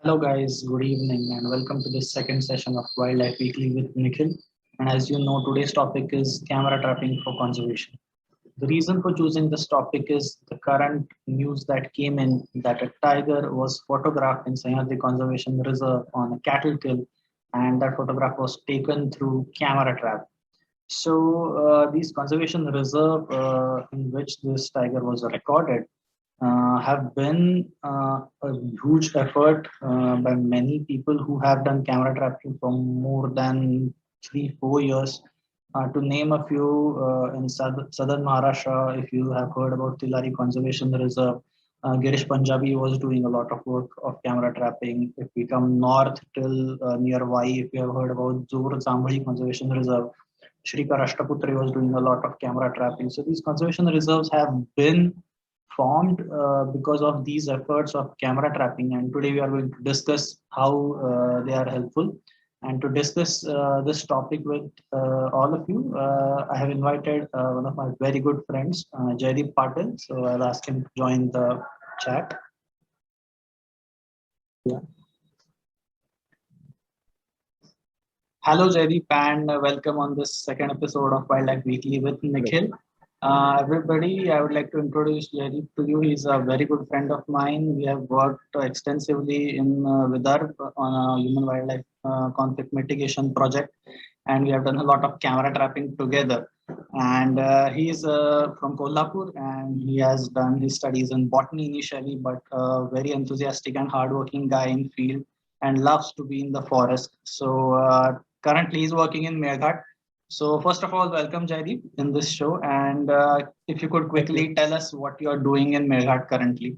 Hello, guys. Good evening, and welcome to this second session of Wildlife Weekly with Nikhil. And as you know, today's topic is camera trapping for conservation. The reason for choosing this topic is the current news that came in that a tiger was photographed in Sahyadri Conservation Reserve on a cattle kill, and that photograph was taken through camera trap. These conservation reserve in which this tiger was recorded have been a huge effort by many people who have done camera trapping for more than 3 4 years. To name a few, in southern Maharashtra, if you have heard about Tilari Conservation Reserve, Girish Punjabi was doing a lot of work of camera trapping. If we come north till nearby, if you have heard about Zor Zambali Conservation Reserve, Shrika Rashtaputri was doing a lot of camera trapping. So these conservation reserves have been formed because of these efforts of camera trapping. And today we are going to discuss how they are helpful. And to discuss this topic with all of you, I have invited one of my very good friends, Jaydeep Patil. So I'll ask him to join the chat. Yeah. Hello, Jaydeep, and welcome on this second episode of Wildlife Weekly with Nikhil. Everybody, I would like to introduce Jaydeep to you. He's a very good friend of mine. We have worked extensively in Vidarbh on a human wildlife conflict mitigation project, and we have done a lot of camera trapping together. And he's from Kolhapur, and he has done his studies in botany initially, but very enthusiastic and hardworking guy in field and loves to be in the forest. Currently, he's working in Meghtat. So first of all, welcome Jaydeep in this show, and if you could quickly tell us what you are doing in Meghtat currently.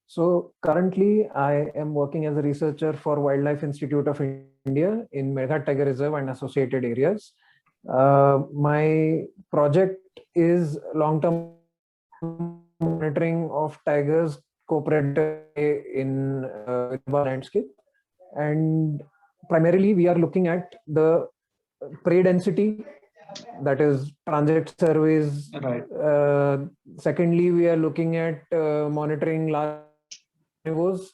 So currently, I am working as a researcher for Wildlife Institute of India in Meghtat Tiger Reserve and associated areas. My project is long-term monitoring of tigers co-predator in landscape, and primarily we are looking at the prey density, that is transit surveys. Right. Secondly, we are looking at monitoring large carnivores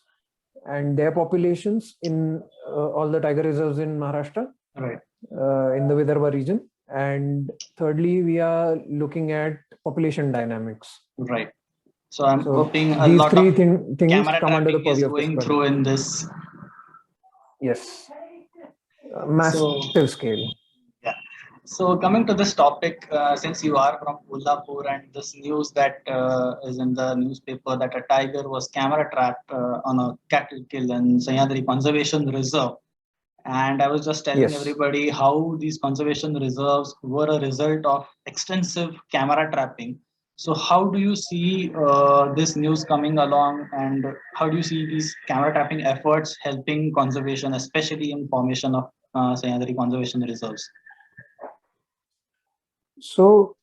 and their populations in all the tiger reserves in Maharashtra, Right. In the Vidarbha region. And thirdly, we are looking at population dynamics. Right. So I'm hoping a these lot three of things camera come under the trapping is purview of this going project. through in this. Yes. Massive scale. Yeah. So coming to this topic, since you are from Kolhapur and this news that is in the newspaper that a tiger was camera trapped on a cattle kill in Sahyadri Conservation Reserve. And I was just telling everybody how these conservation reserves were a result of extensive camera trapping. So how do you see this news coming along, and how do you see these camera trapping efforts helping conservation, especially in formation of Sahyadri Conservation Reserves? So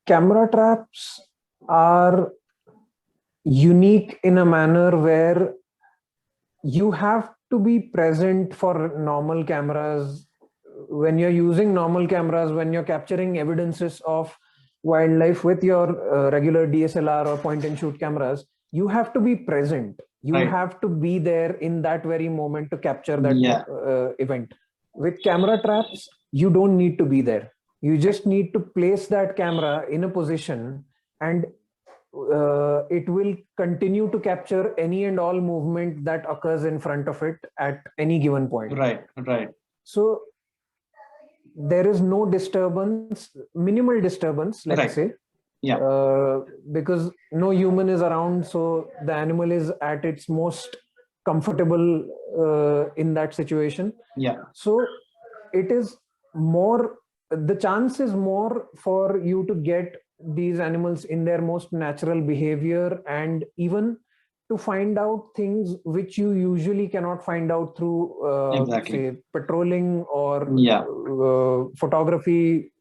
camera traps are unique in a manner where you have to be present for normal cameras. When you're using normal cameras, when you're capturing evidences of wildlife with your regular DSLR or point and shoot cameras, you have to be present. You have to be there in that very moment to capture that event. With camera traps, you don't need to be there. You just need to place that camera in a position, and it will continue to capture any and all movement that occurs in front of it at any given point. Right, right. So there is no disturbance, minimal disturbance, let's say. Yeah. Because no human is around, so the animal is at its most comfortable in that situation. Yeah. So it is more, the chance is more for you to get these animals in their most natural behavior, and even to find out things which you usually cannot find out through say patrolling or photography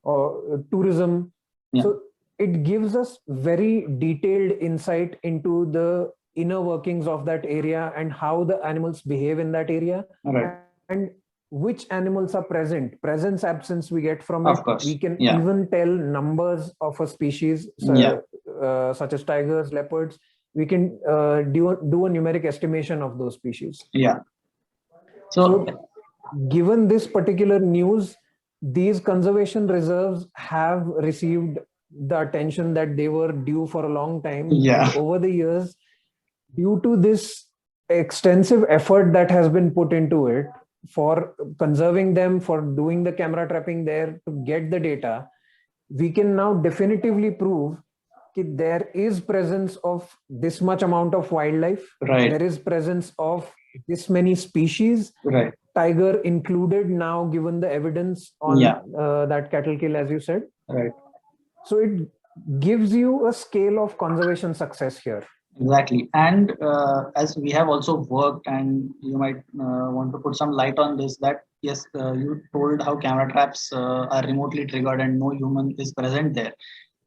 or tourism. So it gives us very detailed insight into the inner workings of that area and how the animals behave in that area, and which animals are present. Presence, absence we get from it. We can even tell numbers of a species, such as tigers, leopards. we can do a numeric estimation of those species. Yeah. So given this particular news, these conservation reserves have received the attention that they were due for a long time. Yeah. And over the years, due to this extensive effort that has been put into it for conserving them, for doing the camera trapping there to get the data, we can now definitively prove that there is presence of this much amount of wildlife. Right. There is presence of this many species. Right. Tiger included now, given the evidence on that cattle kill, as you said. Right. So it gives you a scale of conservation success here. Exactly. And as we have also worked, and you might want to put some light on this, that yes, you told how camera traps are remotely triggered and no human is present there.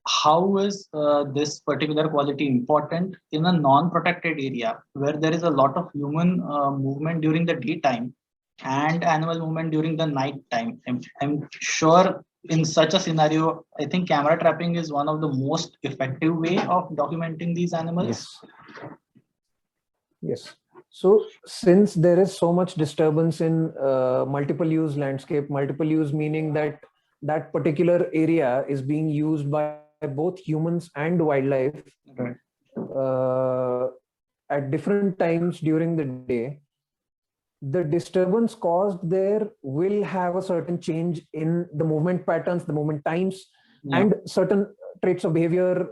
How is this particular quality important in a non-protected area where there is a lot of human movement during the daytime and animal movement during the night time? I'm sure in such a scenario, I think camera trapping is one of the most effective way of documenting these animals. Yes. So since there is so much disturbance in multiple use landscape, multiple use meaning that that particular area is being used by both humans and wildlife at different times during the day, the disturbance caused there will have a certain change in the movement patterns, the movement times, and certain traits of behavior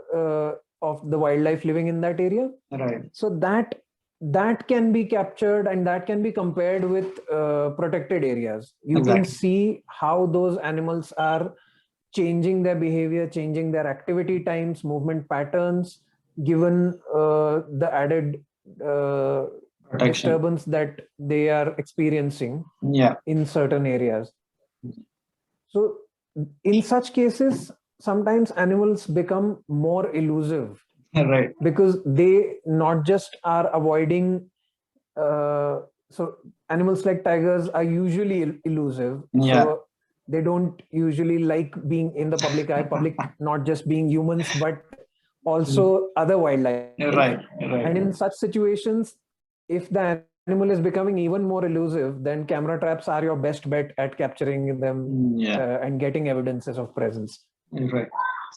of the wildlife living in that area. Right. So that can be captured and that can be compared with protected areas. You can see how those animals are changing their behavior, changing their activity times, movement patterns, given the added disturbance that they are experiencing in certain areas. So in such cases, sometimes animals become more elusive. Right. Because they not just are avoiding, so animals like tigers are usually elusive. So they don't usually like being in the public eye, not just being humans, but also other wildlife. Right. And in such situations, if the animal is becoming even more elusive, then camera traps are your best bet at capturing them and getting evidences of presence. Right.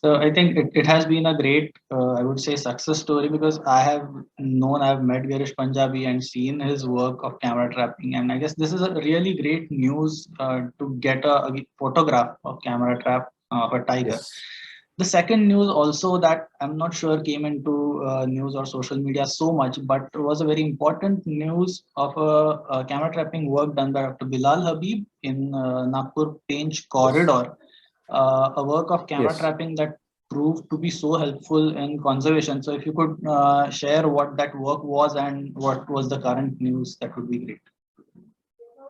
So I think it has been a great, I would say, success story, because I've met Girish Punjabi and seen his work of camera trapping. And I guess this is a really great news to get a photograph of camera trap of a tiger. Yes. The second news also that I'm not sure came into news or social media so much, but was a very important news of a camera trapping work done by Dr. Bilal Habib in Nagpur Pench corridor. A work of camera trapping that proved to be so helpful in conservation. So if you could share what that work was and what was the current news, that would be great.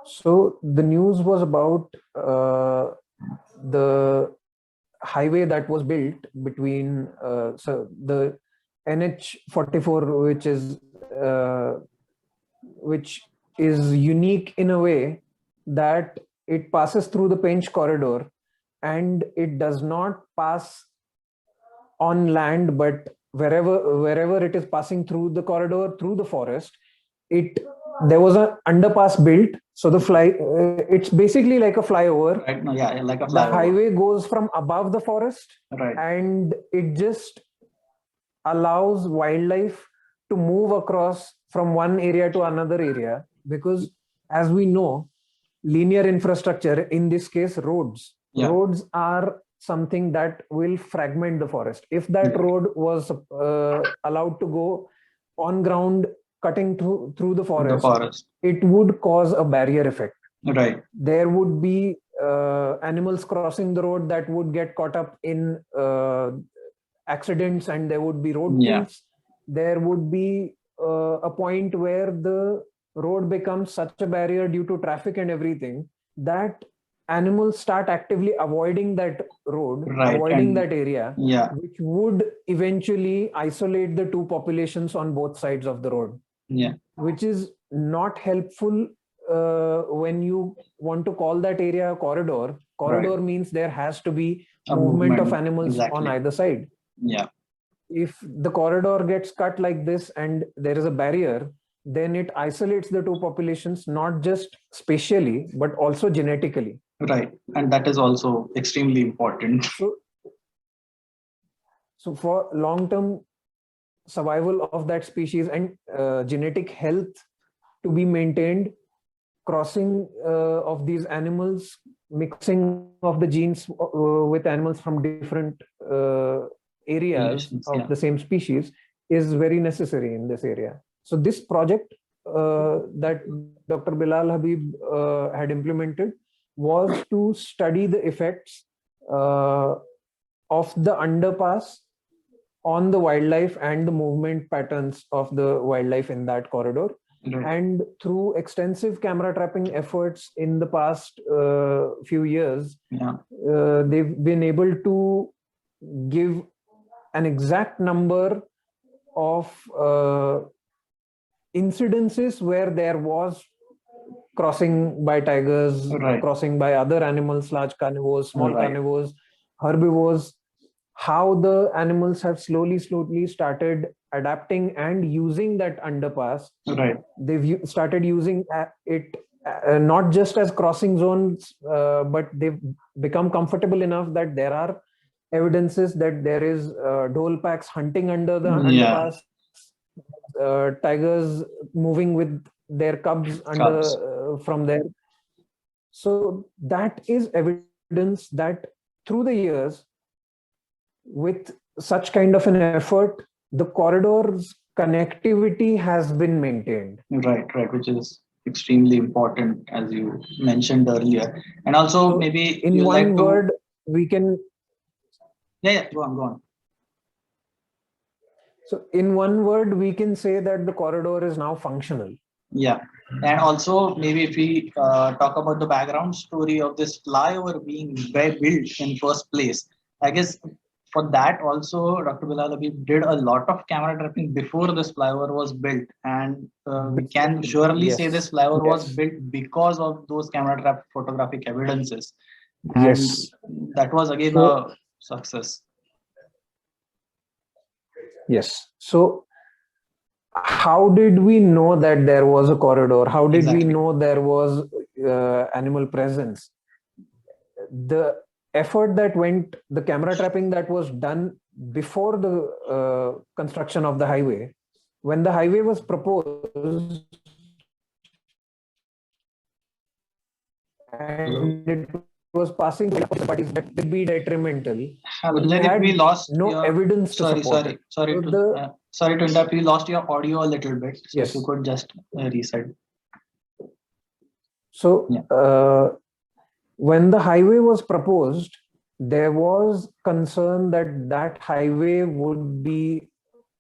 So the news was about the highway that was built between so the NH44, which is unique in a way that it passes through the Pench corridor, and it does not pass on land, but wherever it is passing through the corridor, through the forest, there was an underpass built. So it's basically like a flyover. Right. No, like a flyover. The highway goes from above the forest, and it just allows wildlife to move across from one area to another area, because as we know, linear infrastructure, in this case roads are something that will fragment the forest. If that road was allowed to go on ground, cutting through the forest, it would cause a barrier effect. Right. There would be animals crossing the road that would get caught up in accidents, and there would be road kills. There would be a point where the road becomes such a barrier due to traffic and everything that animals start actively avoiding that road, avoiding that area, which would eventually isolate the two populations on both sides of the road. Which is not helpful when you want to call that area a corridor. Corridor means there has to be movement of animals on either side. if the corridor gets cut like this and there is a barrier, then it isolates the two populations, not just spatially, but also genetically. Right. And that is also extremely important. So for long-term survival of that species and genetic health to be maintained, crossing of these animals, mixing of the genes with animals from different areas of the same species is very necessary in this area. So this project that Dr. Bilal Habib had implemented was to study the effects of the underpass on the wildlife and the movement patterns of the wildlife in that corridor. And through extensive camera trapping efforts in the past few years, they've been able to give an exact number of incidences where there was crossing by tigers, crossing by other animals, large carnivores, small carnivores, herbivores, how the animals have slowly started adapting and using that underpass. They've started using it not just as crossing zones, but they've become comfortable enough that there are evidences that there is dhole packs hunting under the underpass, tigers moving with their cubs under from there. So that is evidence that through the years, with such kind of an effort, the corridor's connectivity has been maintained. Right, which is extremely important, as you mentioned earlier. And also, so maybe in one word, we can. Go on. So in one word, we can say that the corridor is now functional. Yeah. And also, maybe if we talk about the background story of this flyover being built in first place, I guess for that also, Dr. Bilal Habib did a lot of camera trapping before this flyover was built. And we can surely say this flyover was built because of those camera trap photographic evidences. And that was again a success. Yes. So how did we know that there was a corridor? How did we know there was animal presence? The effort that went, the camera trapping that was done before the construction of the highway, when the highway was proposed and it was passing by parties that would be detrimental. We lost no evidence to support it. Sorry to interrupt. We lost your audio a little bit. So if you could just reset. So when the highway was proposed, there was concern that that highway would be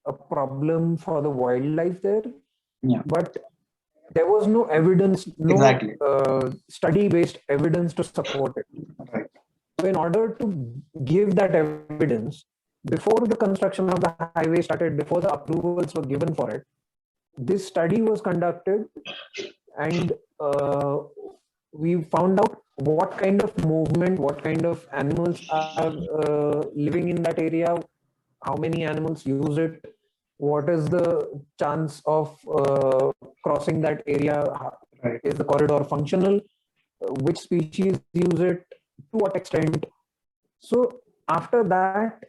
a problem for the wildlife there. But there was no evidence, no study-based evidence to support it. So in order to give that evidence, before the construction of the highway started, before the approvals were given for it, this study was conducted, and we found out what kind of movement, what kind of animals are living in that area, how many animals use it, what is the chance of crossing that area, is the corridor functional, which species use it, to what extent. So after that,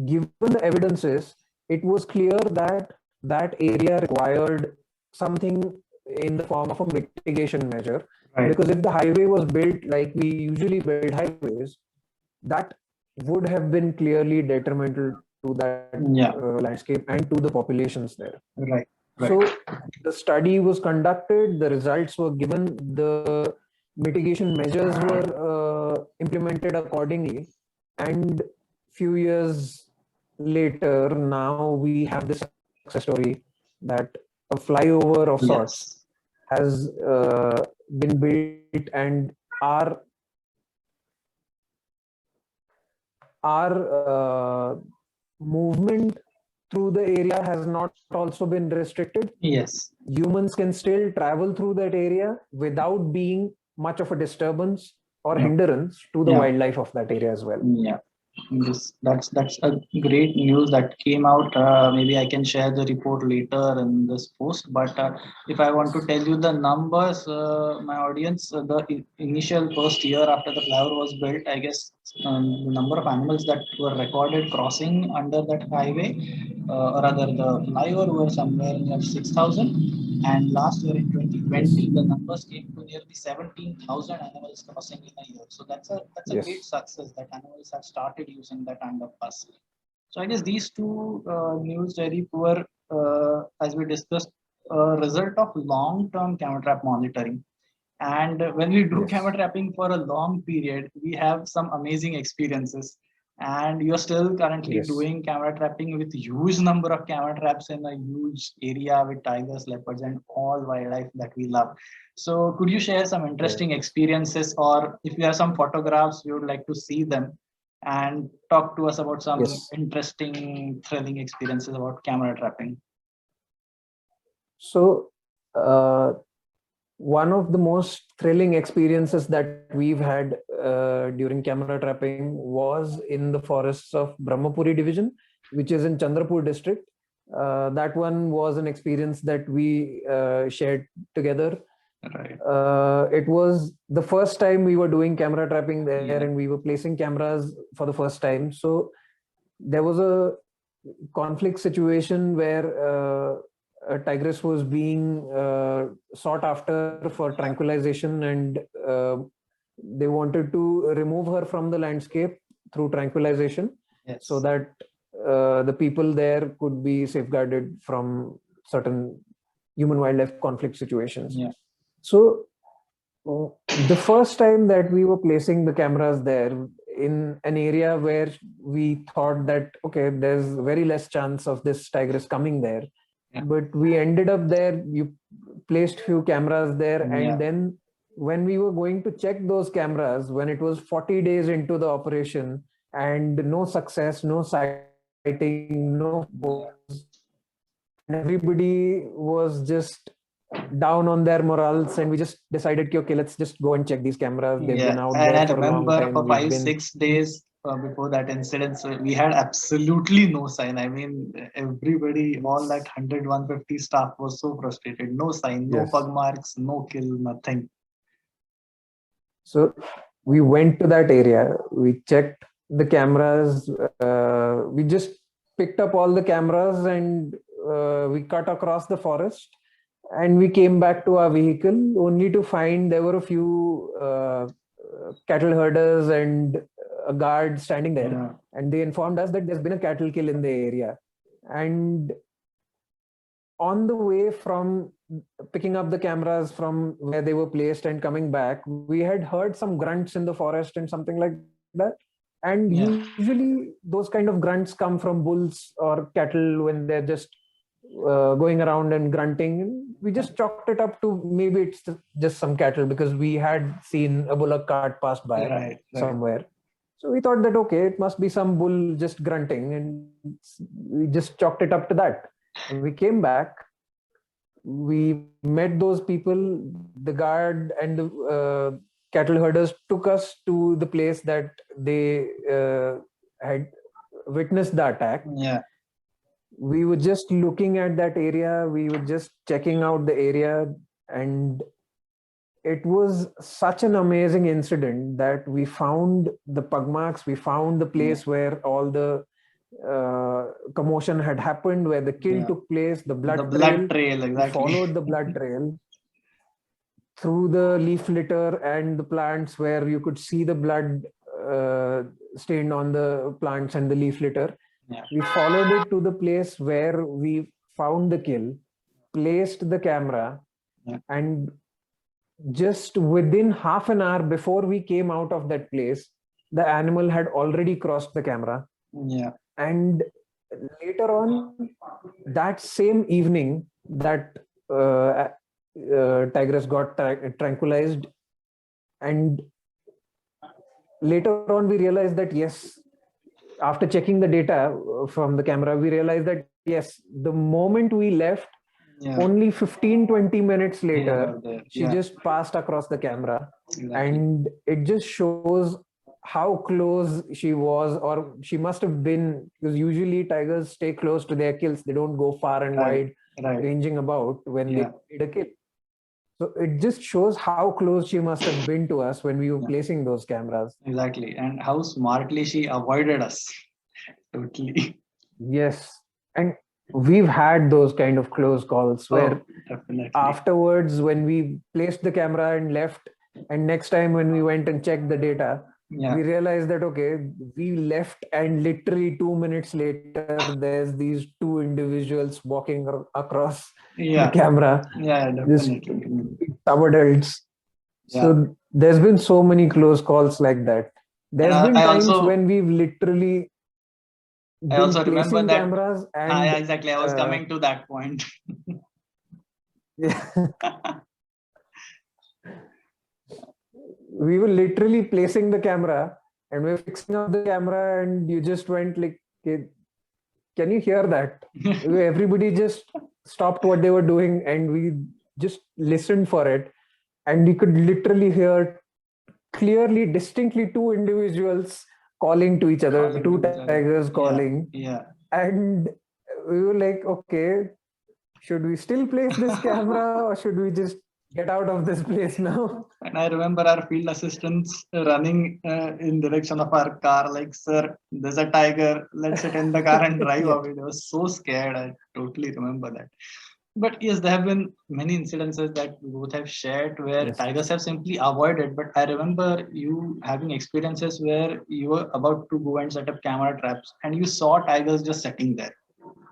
given the evidences, it was clear that that area required something in the form of a mitigation measure. Because if the highway was built like we usually build highways, that would have been clearly detrimental to that landscape and to the populations there. So the study was conducted, the results were given, the mitigation measures were implemented accordingly, and few years later, now we have this success story that a flyover of sorts has been built, and our movement through the area has not also been restricted. Humans can still travel through that area without being much of a disturbance or hindrance to the wildlife of that area as well. Yes, that's a great news that came out. Maybe I can share the report later in this post. But if I want to tell you the numbers, my audience, initial first year after the flyover was built, I guess the number of animals that were recorded crossing under that highway, or rather the flyover, were somewhere near 6,000. And last year in Yes. 2020, the numbers came to nearly 17,000 animals crossing in a year. So that's a great Yes. success that animals have started using that underpass. So I guess these two news very poor, as we discussed, result of long-term camera trap monitoring. And when we do camera Yes. trapping for a long period, we have some amazing experiences. And you're still currently Yes. doing camera trapping with huge number of camera traps in a huge area with tigers, leopards, and all wildlife that we love. So could you share some interesting Yes. experiences, or if you have some photographs, we would like to see them and talk to us about some Yes. interesting, thrilling experiences about camera trapping. So, one of the most thrilling experiences that we've had during camera trapping was in the forests of Brahmapuri division, which is in Chandrapur district. That one was an experience that we shared together. Right. It was the first time we were doing camera trapping there, Yeah. and we were placing cameras for the first time. So there was a conflict situation where a tigress was being sought after for Yeah. tranquilization, and they wanted to remove her from the landscape through tranquilization so Yes. that the people there could be safeguarded from certain human wildlife conflict situations. Yeah. So the first time that we were placing the cameras there in an area where we thought that okay, there's very less chance of this tigress coming there, Yeah. but we ended up there. You placed few cameras there, and Yeah. then when we were going to check those cameras, when it was 40 days into the operation and no success, no sighting, no photos, and everybody was just down on their morals, and we just decided okay, let's just go and check these cameras. They've Yeah, been out and there I for a long remember time. for We've five, been 6 days before that incident, so we had absolutely no sign. I mean, everybody, all that yes. 100, 150 staff was so frustrated. No sign, no Yes. pug marks, no kill, nothing. So we went to that area, we checked the cameras, we just picked up all the cameras, and we cut across the forest, and we came back to our vehicle only to find there were a few cattle herders and a guard standing there, Yeah. and they informed us that there's been a cattle kill in the area. And on the way from picking up the cameras from where they were placed and coming back, we had heard some grunts in the forest and something like that. And Yeah. usually those kind of grunts come from bulls or cattle when they're just going around and grunting. We just chalked it up to maybe it's just some cattle because we had seen a bullock cart pass by Right. Right. somewhere. So we thought that okay, it must be some bull just grunting, and we just chalked it up to that. We came back, we met those people, the guard and the cattle herders took us to the place that they had witnessed the attack. Yeah. We were just looking at that area, we were just checking out the area, and it was such an amazing incident that we found the pug marks, we found the Yeah. place where all the commotion had happened, where the kill Yeah. took place, the The blood trail. blood trail, We exactly. followed the blood trail through the leaf litter and the plants where you could see the blood stained on the plants and the leaf litter. Yeah. We followed it to the place where we found the kill, placed the camera, Yeah. and just within half an hour before we came out of that place, the animal had already crossed the camera. Yeah. And later on, that same evening, that tigress got tranquilized, and later on we realized that yes, after checking the data from the camera, we realized that yes, the moment we left, Yeah. only 15-20 minutes They later, were there. she Yeah. just passed across the camera. Exactly. And it just shows how close she was, or she must have been, because usually tigers stay close to their kills. They don't go far and Right. wide, ranging about when Yeah. they need a kill. So it just shows how close she must have been to us when we were placing those cameras. Exactly. And how smartly she avoided us. Totally. Yes. And we've had those kind of close calls where definitely. afterwards, when we placed the camera and left, and next time when we went and checked the data, we realized that, okay, we left and literally 2 minutes later, there's these two individuals walking across the camera. Yeah, definitely. Sub adults. So there's been so many close calls like that. There's been times when we've literally been placing cameras and exactly. I was coming to that point. We were literally placing the camera and we were fixing up the camera, and you just went like, okay, can you hear that? Everybody just stopped what they were doing and we just listened for it, and you could literally hear clearly, distinctly, two individuals calling to each other, two tigers calling. And we were like, okay, should we still place this camera or should we just get out of this place now? And I remember our field assistants running in direction of our car, like, sir, there's a tiger, let's sit in the car and drive away. They were so scared. I totally remember that. But yes, there have been many incidences that we both have shared where tigers have simply avoided. But I remember you having experiences where you were about to go and set up camera traps and you saw tigers just sitting there.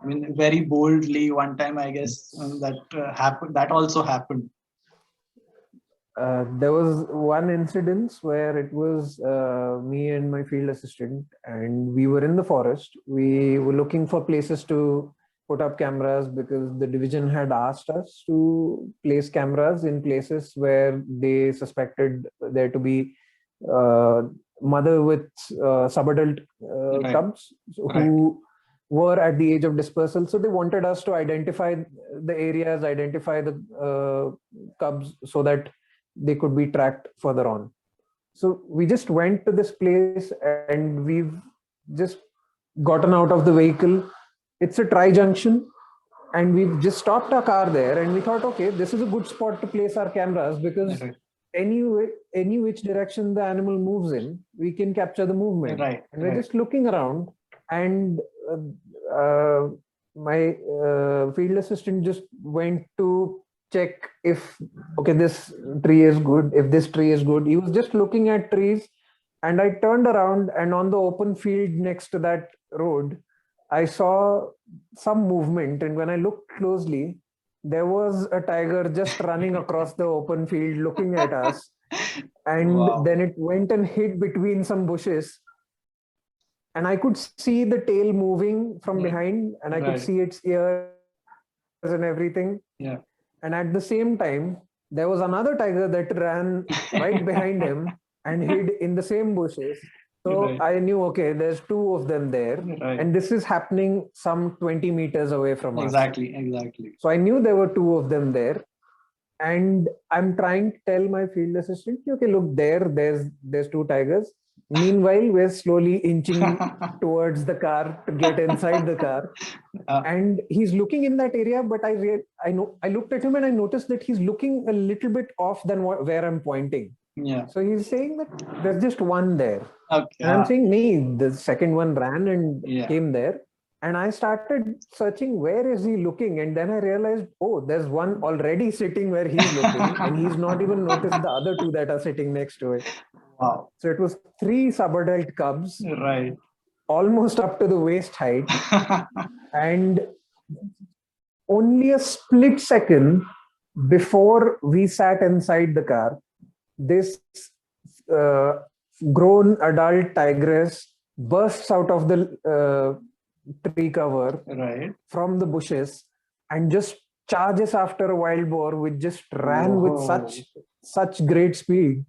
I mean, very boldly. One time, I guess that happened. That also happened. There was one incident where it was me and my field assistant, and we were in the forest. We were looking for places to put up cameras because the division had asked us to place cameras in places where they suspected there to be mother with subadult cubs who were at the age of dispersal. So they wanted us to identify the areas, identify the cubs so that they could be tracked further on. So we just went to this place and we've just gotten out of the vehicle. It's a tri-junction and we've just stopped our car there and we thought, okay, this is a good spot to place our cameras because any which direction the animal moves in, we can capture the movement. And we're just looking around, and my field assistant just went to check if, okay, this tree is good, if this tree is good. He was just looking at trees, and I turned around, and on the open field next to that road, I saw some movement. And when I looked closely, there was a tiger just running across the open field looking at us. And then it went and hid between some bushes. And I could see the tail moving from behind, and I could see its ears and everything. And at the same time, there was another tiger that ran right behind him and hid in the same bushes. So I knew, okay, there's two of them there. And this is happening some 20 meters away from us. Exactly. So I knew there were two of them there. And I'm trying to tell my field assistant, okay, look, there's two tigers. Meanwhile, we're slowly inching towards the car to get inside the car. And he's looking in that area, but I looked at him and I noticed that he's looking a little bit off than where I'm pointing. So he's saying that there's just one there. And I'm saying, nee, the second one ran and came there. And I started searching, where is he looking? And then I realized, oh, there's one already sitting where he's looking, and he's not even noticed the other two that are sitting next to it. Wow. So it was 3 subadult cubs, Right. almost up to the waist height. And only a split second before we sat inside the car, this grown adult tigress bursts out of the tree cover from the bushes and just charges after a wild boar, which just ran with such great speed.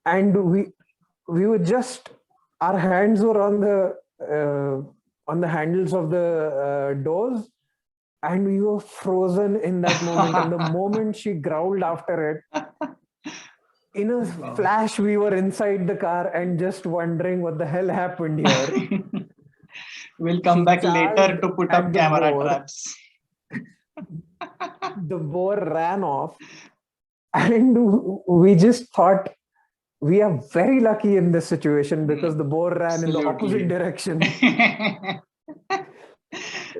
And we were just, our hands were on the handles of the doors, and we were frozen in that moment. And the moment she growled after it, in a flash, we were inside the car and just wondering what the hell happened here. We'll come She back later charged to put at up the camera boar. traps. The boar ran off, and we just thought we are very lucky in this situation because the boar ran in the opposite direction.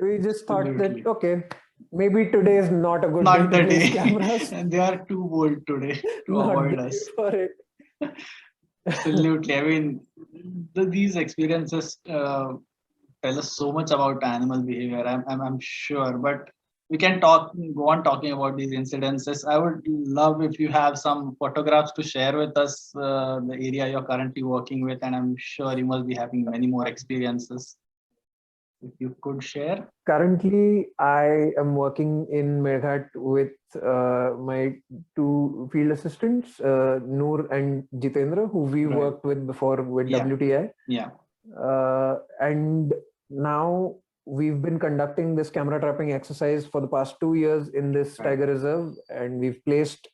We just thought that, okay, maybe today is not a good day to place cameras. And they are too bold today to Not avoid day us. for it. Absolutely. I mean, these experiences tell us so much about animal behavior. I'm sure, but we can go on talking about these incidences. I would love if you have some photographs to share with us, the area you're currently working with, and I'm sure you must be having many more experiences. If you could share. Currently, I am working in Meghtat with my two field assistants, Noor and Jitendra, who we worked with before with WTI. Yeah. And now we've been conducting this camera trapping exercise for the past 2 years in this Tiger Reserve, and we've placed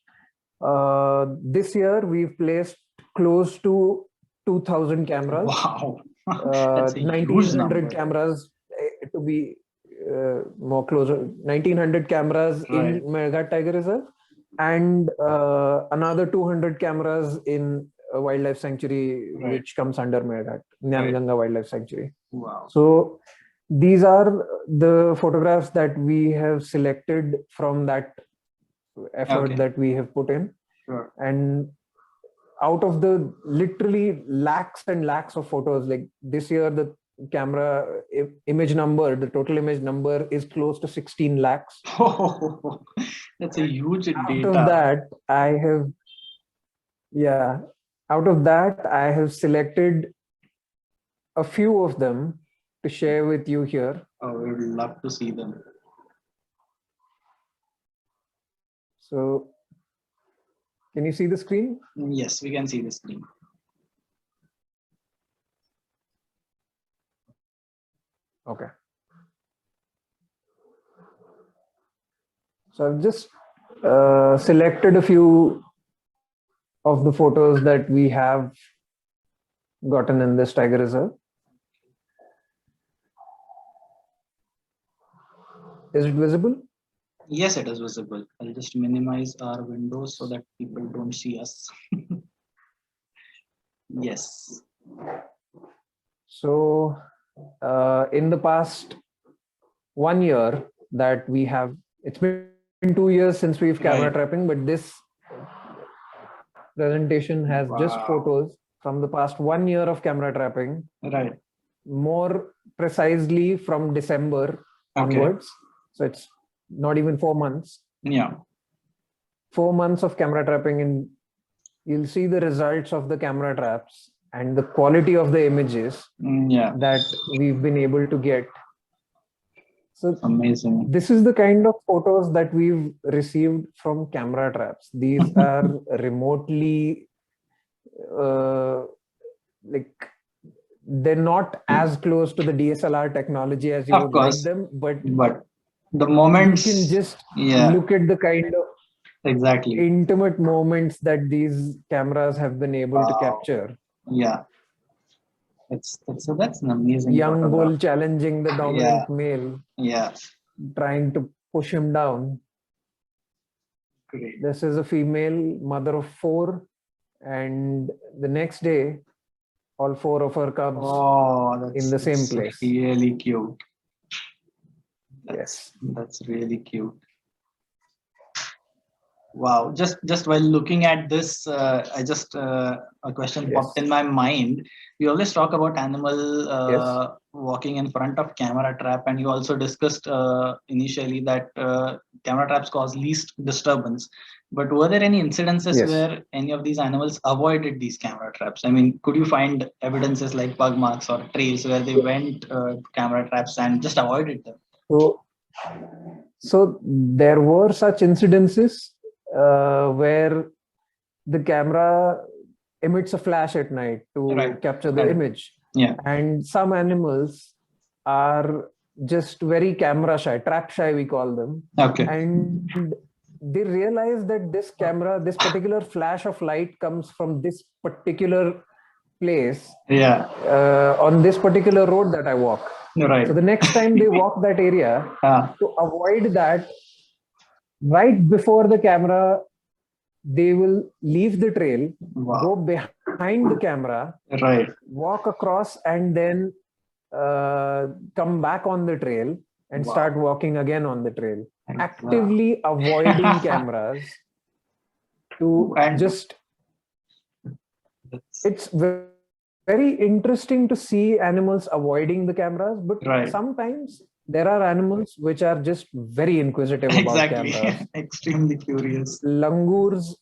this year we've placed close to 2,000 cameras. Wow. 1,900 cameras to be more closer. 1,900 cameras in Meghtat Tiger Reserve, and another 200 cameras in a wildlife sanctuary which comes under Meghtat, Nyanganga Wildlife Sanctuary. Wow. So these are the photographs that we have selected from that effort that we have put in. Sure. And out of the literally lakhs and lakhs of photos, like this year, the camera image number, the total image number is close to 16 lakhs. Oh, that's a huge data. Out of that, I have selected a few of them to share with you here. Oh, we would love to see them. So, can you see the screen? Yes, we can see the screen. Okay. So I've just selected a few of the photos that we have gotten in this Tiger Reserve. Is it visible? Yes, it is visible. I'll just minimize our windows so that people don't see us. Yes. So in the past 1 year that we have, it's been 2 years since we've camera trapping, but this presentation has just photos from the past 1 year of camera trapping. Right. More precisely from December onwards. So it's not even 4 months. Yeah. 4 months of camera trapping, and you'll see the results of the camera traps and the quality of the images that we've been able to get. So amazing. This is the kind of photos that we've received from camera traps. These are remotely like they're not as close to the DSLR technology as you would like them, but the moments you can just look at the kind of intimate moments that these cameras have been able to capture. Yeah. That's an amazing young photograph. bull challenging the dominant male, trying to push him down. Great. This is a female mother of 4, and the next day all 4 of her cubs in the same place. Really cute. Yes, that's really cute. Wow. Just while looking at this, I just a question popped in my mind. We always talk about animal walking in front of camera trap, and you also discussed initially that camera traps cause least disturbance. But were there any incidences where any of these animals avoided these camera traps? I mean, could you find evidences like pug marks or trails where they went to camera traps and just avoided them? So there were such incidences where the camera emits a flash at night to capture the image. And some animals are just very camera shy, trap shy we call them. And they realize that this camera, this particular flash of light comes from this particular place Yeah. on this particular road that I walk. Right. So the next time they walk that area, to avoid that, right before the camera, they will leave the trail, go behind the camera, Right. walk across, and then come back on the trail and start walking again on the trail, actively avoiding cameras to just. It's very interesting to see animals avoiding the cameras, but sometimes there are animals which are just very inquisitive about cameras. Extremely curious. Langurs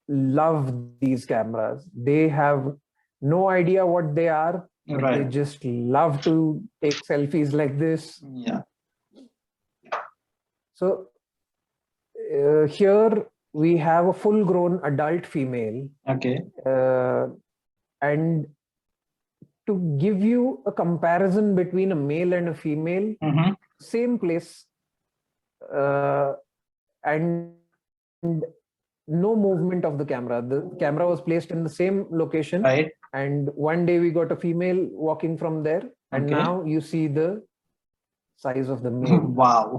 love these cameras. They have no idea what they are, but they just love to take selfies like this. Yeah. So here we have a full-grown adult female. Okay. And to give you a comparison between a male and a female, same place, and no movement of the camera. The camera was placed in the same location. Right. And one day we got a female walking from there, and now you see the size of the male. Wow.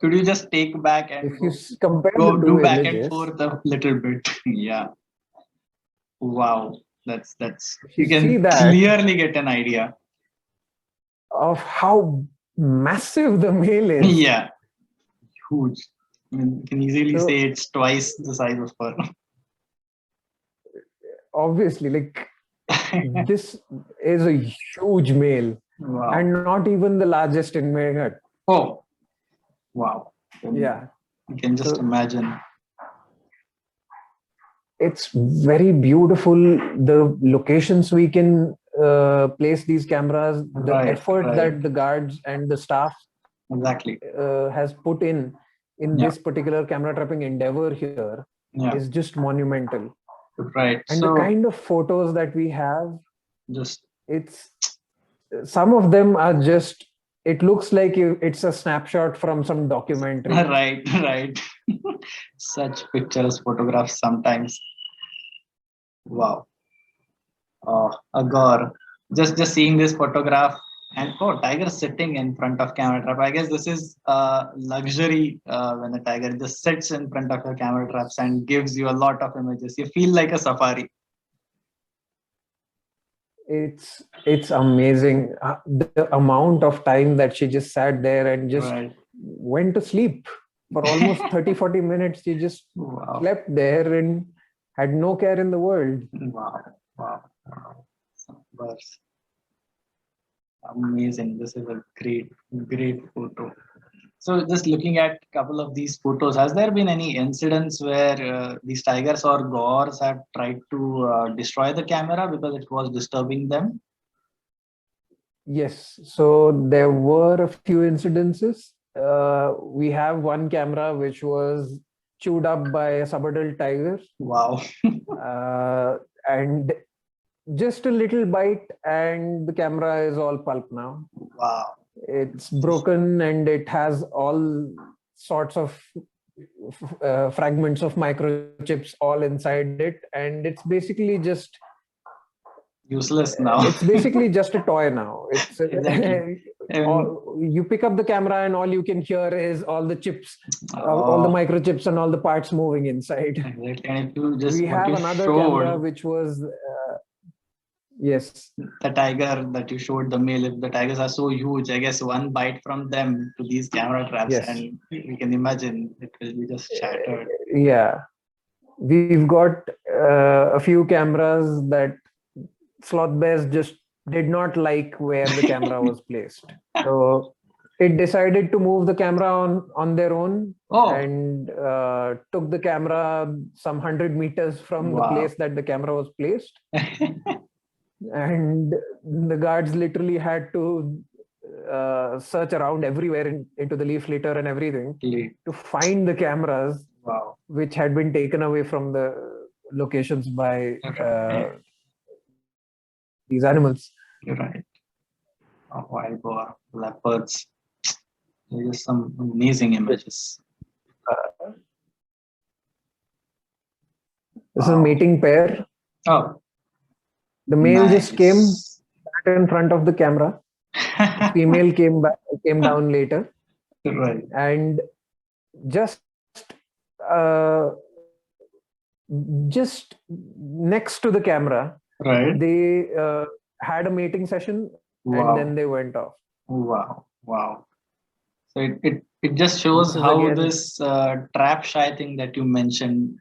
Could you just take back and if you compare go the two do back images, and forth a little bit? Yeah. Wow. That's you see can that clearly get an idea of how massive the male is. Yeah. Huge. I mean, you can easily say it's twice the size of her. Obviously, like this is a huge male. Wow. And not even the largest in Meghtat. Oh, wow. Yeah. You can just imagine. It's very beautiful. The locations we can place these cameras, the effort that the guards and the staff has put in this particular camera trapping endeavor here is just monumental. Right. And the kind of photos that we have, it's some of them are just, it looks like it's a snapshot from some documentary. Right. Such pictures, photographs sometimes. Wow. Agor. Just seeing this photograph and tiger sitting in front of camera trap. I guess this is luxury when a tiger just sits in front of your camera traps and gives you a lot of images. You feel like a safari. It's amazing the amount of time that she just sat there and just went to sleep for almost 30-40 minutes. She just slept there and had no care in the world. Wow. Amazing. This is a great photo. So just looking at a couple of these photos, has there been any incidents where these tigers or gores have tried to destroy the camera because it was disturbing them? Yes. So there were a few incidences. We have one camera which was chewed up by a subadult tiger. Wow. And just a little bite and the camera is all pulp now. Wow. It's broken and it has all sorts of fragments of microchips all inside it, and it's basically just useless now. It's basically just a toy now. It's exactly. You pick up the camera and all you can hear is all the chips, all the microchips and all the parts moving inside. Exactly. And if you just we have another camera which was yes, the tiger that you showed, the male. If the tigers are so huge, I guess one bite from them to these camera traps, and we can imagine it will be just shattered. Yeah, we've got a few cameras that sloth bears just did not like where the camera was placed, so it decided to move the camera on their own and took the camera some 100 meters from the place that the camera was placed. And the guards literally had to search around everywhere into the leaf litter and everything to find the cameras which had been taken away from the locations by these animals. You're right. Wild boar, leopards. There's some amazing images. This is a mating pair. Oh, The male just came, nice. sat in front of the camera. The female came down later, Right. and just uh, just next to the camera, Right. they had a mating session, and then Wow. they went off. Wow. Wow. So it just shows This is how again, this trap shy thing that you mentioned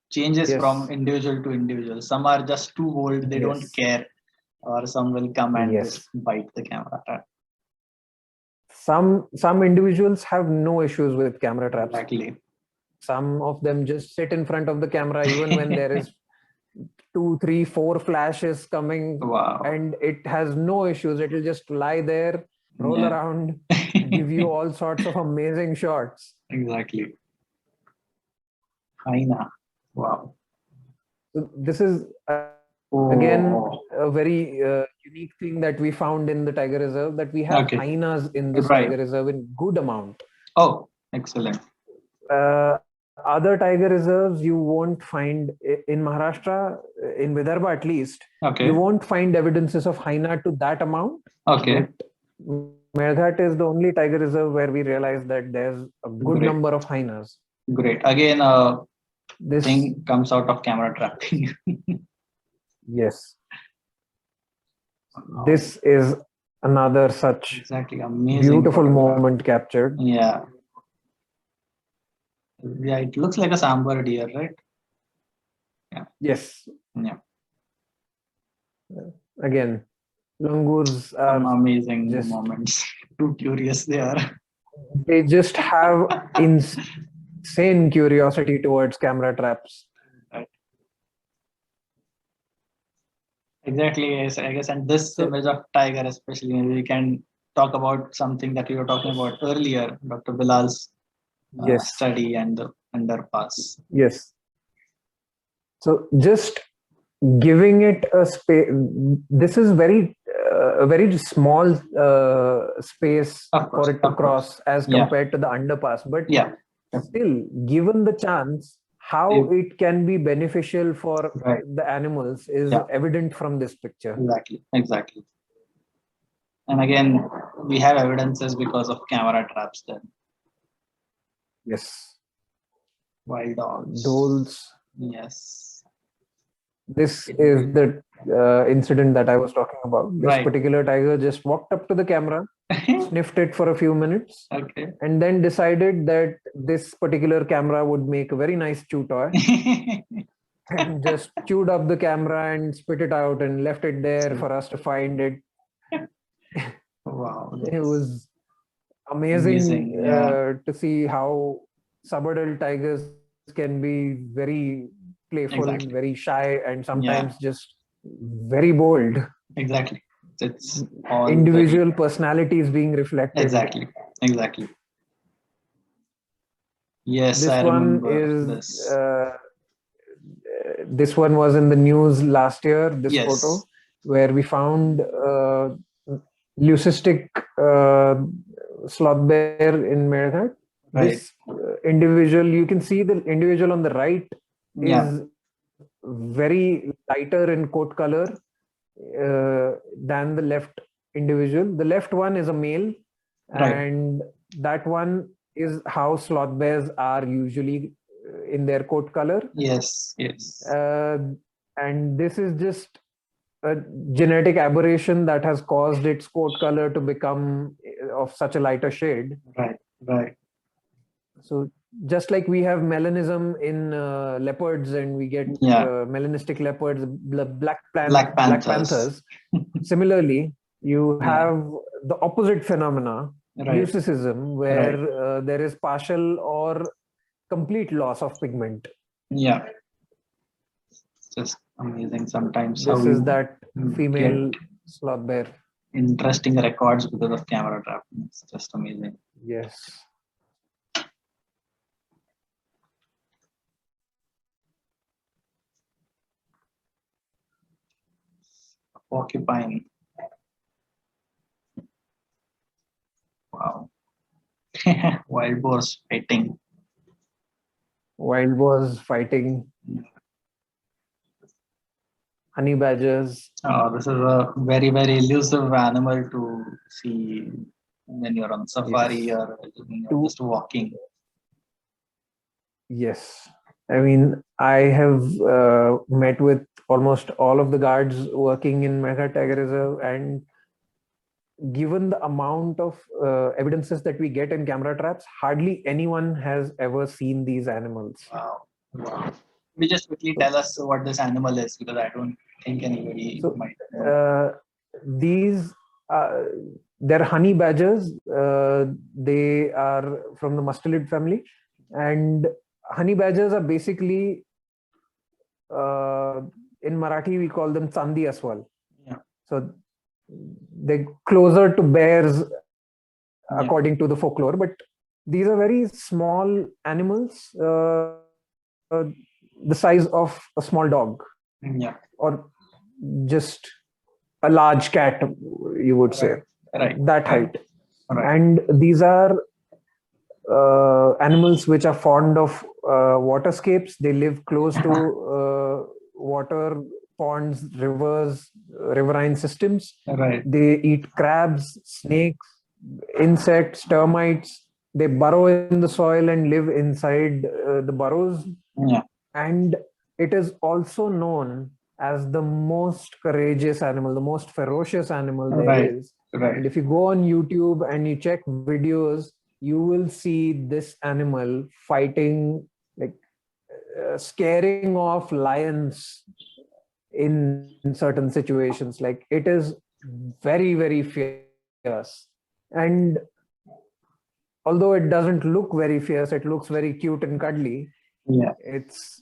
changes from yes, individual to individual. Some are just too bold, they don't yes, care, or some will come and just yes. bite the camera trap. Some individuals have no issues with camera traps. Exactly. Some of them just sit in front of the camera even when there is 2, 3, 4 flashes coming, Wow. and it has no issues. It will just lie there, roll Yeah. around, give you all sorts of amazing shots. Exactly. Hyena. Wow. So this is again Oh. a very unique thing that we found in the tiger reserve, that we have Okay. hyenas in this Right. tiger reserve in good amount. Oh, excellent. Other tiger reserves you won't find in Maharashtra, in Vidarbha at least. Okay. You won't find evidences of hyena to that amount. Okay. But Meghtat is the only tiger reserve where we realize that there's a good Great. number of hyenas. Great. Again, This thing comes out of camera trapping. yes, this is another such Exactly. Amazing. beautiful photograph. moment captured. Yeah. Yeah, it looks like a sambar deer, right? Yeah. Yes. Yeah. Again, langurs Some are amazing just, moments. Too curious they are. they just have insane curiosity towards camera traps. Right. Exactly. Yes, I guess. And this So image of tiger, especially, we can talk about something that we were talking about earlier, Dr. Bilal's yes, study and the underpass. yes. So just giving it a space. This is very a very small space Of course. for it to Of course. cross as Yeah. compared to the underpass. But Yeah. still, given the chance, how It- it can be beneficial for Right. the animals is Yeah. evident from this picture. Exactly. Exactly. And again, we have evidences because of camera traps then. Yes, Wild dogs. doles. Yes. This is the incident that I was talking about. This Right. particular tiger just walked up to the camera, sniffed it for a few minutes, Okay. and then decided that this particular camera would make a very nice chew toy, and just chewed up the camera and spit it out and left it there for us to find it. Wow. It was amazing Yeah. to see how subadult tigers can be very playful, Exactly. very shy, and Yeah. sometimes just very bold. Exactly. It's all Individual personalities being reflected. Exactly. Exactly. Yes, This I one remember is this. this one was in the news last year. This Yes. photo where we found leucistic sloth bear in Meghtat. Right. This individual, you can see the individual on the right Yeah. is very lighter in coat color than the left individual. The left one is a male, Right. and that one is how sloth bears are usually in their coat color. Yes. Yes. And this is just a genetic aberration that has caused its coat color to become of such a lighter shade. Right. Right. So just like we have melanism in leopards, and we get Yeah. melanistic leopards, Black black Panthers. panthers. Similarly, you Yeah. have the opposite phenomena, Right. leucism, where there is partial or complete loss of pigment. Yeah. It's just amazing sometimes how This is you that get female sloth bear. interesting records because of camera trapping. It's just amazing. Yes. Porcupine. Wow. Wild boars fighting. Wild boars fighting, honey badgers. This is a very, very elusive animal to see when you're on safari Yes. or when you're just walking. Yes. I mean, I have met with almost all of the guards working in Meghtat Tiger Reserve, and given the amount of evidences that we get in camera traps, hardly anyone has ever seen these animals. Wow. Wow. We just quickly tell us what this animal is, because I don't think anybody might know. These they're honey badgers. They are from the mustelid family, and honey badgers are basically in Marathi we call them Chandi Aswal. Yeah. So they're closer to bears according to the folklore, but these are very small animals, the size of a small dog, or just a large cat, you would say, that height. And these are animals which are fond of waterscapes. They live close to water, ponds, rivers, riverine systems. They eat crabs, snakes, insects, termites. They burrow in the soil and live inside the burrows. And it is also known as the most courageous animal, the most ferocious animal there is. And if you go on YouTube and you check videos, you will see this animal fighting, like scaring off lions in certain situations. Like, it is very, very fierce. And although it doesn't look very fierce, it looks very cute and cuddly. Yeah. It's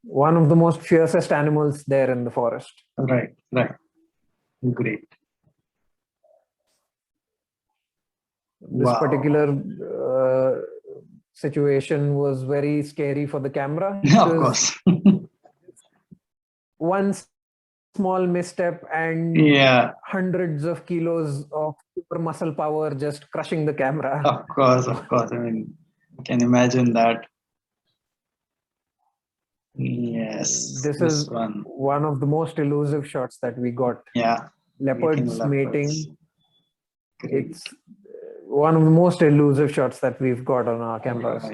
one of the most fiercest animals there in the forest. Right. Great. This particular situation was very scary for the camera. Of course. One small misstep and hundreds of kilos of super muscle power just crushing the camera. Of course. I mean, you can imagine that. Yes. This is one of the most elusive shots that we got. Yeah. Leopards mating. It's one of the most elusive shots that we've got on our cameras.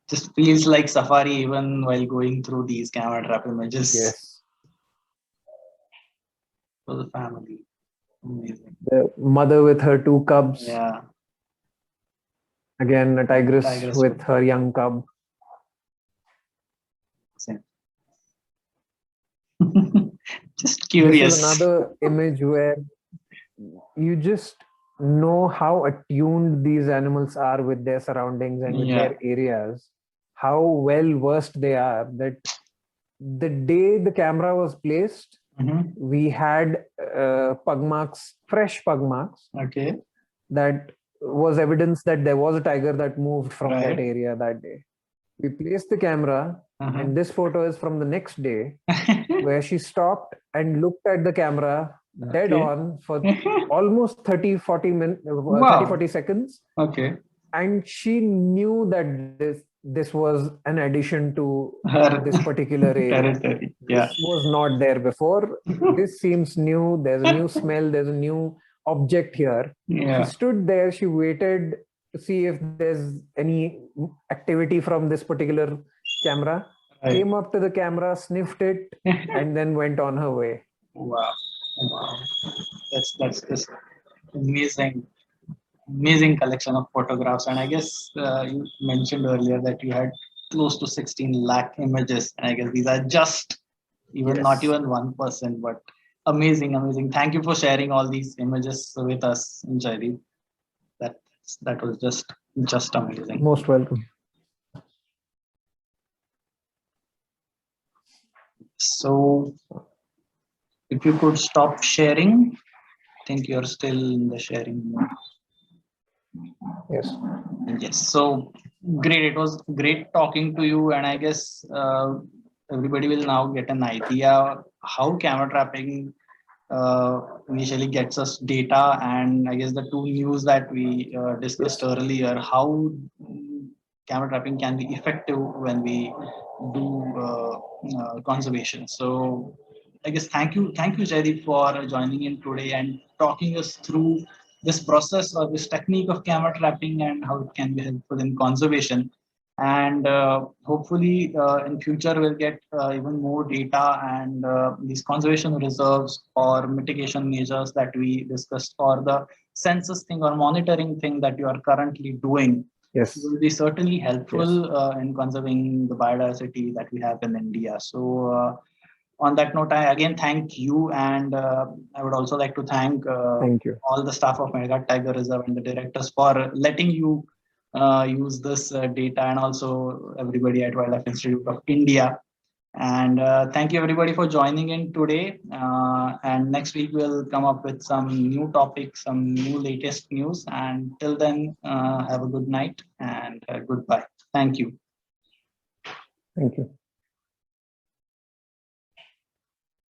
Just feels like safari even while going through these camera trap images. Yes. For the family. Amazing. The mother with her 2 cubs. Yeah. Again, a tigress with her young cub. Just curious. This is another image where you just know how attuned these animals are with their surroundings and with their areas, how well versed they are, that the day the camera was placed, we had pug marks, fresh pug marks. Okay. That was evidence that there was a tiger that moved from that area that day. We placed the camera, and this photo is from the next day, where she stopped and looked at the camera dead on for almost 30-40 seconds. Okay. And she knew that this was an addition to this particular area. This was not there before. This seems new. There's a new smell. There's a new object here. She stood there. She waited to see if there's any activity from this particular camera. Came up to the camera, sniffed it, and then went on her way. Wow. That's just amazing collection of photographs. And I guess you mentioned earlier that you had close to 16 lakh images. And I guess these are just not even 1%, but amazing. Thank you for sharing all these images with us, Jaydeep. That was just amazing. Most welcome. So if you could stop sharing, I think you're still in the sharing mode. Yes. So great. It was great talking to you, and I guess everybody will now get an idea how camera trapping initially gets us data, and I guess the two news that we discussed earlier, how camera trapping can be effective when we do conservation. So I guess thank you, Jaydeep, for joining in today and talking us through this process or this technique of camera trapping and how it can be helpful in conservation. And hopefully in future we'll get even more data and these conservation reserves or mitigation measures that we discussed, or the census thing or monitoring thing that you are currently doing. Yes. Will be certainly helpful in conserving the biodiversity that we have in India. So on that note, I again thank you, and I would also like to thank all the staff of Meghtat Tiger Reserve and the directors for letting you use this data, and also everybody at Wildlife Institute of India. And thank you everybody for joining in today. And next week we'll come up with some new topics, some new latest news. And till then, have a good night and goodbye. Thank you. Thank you.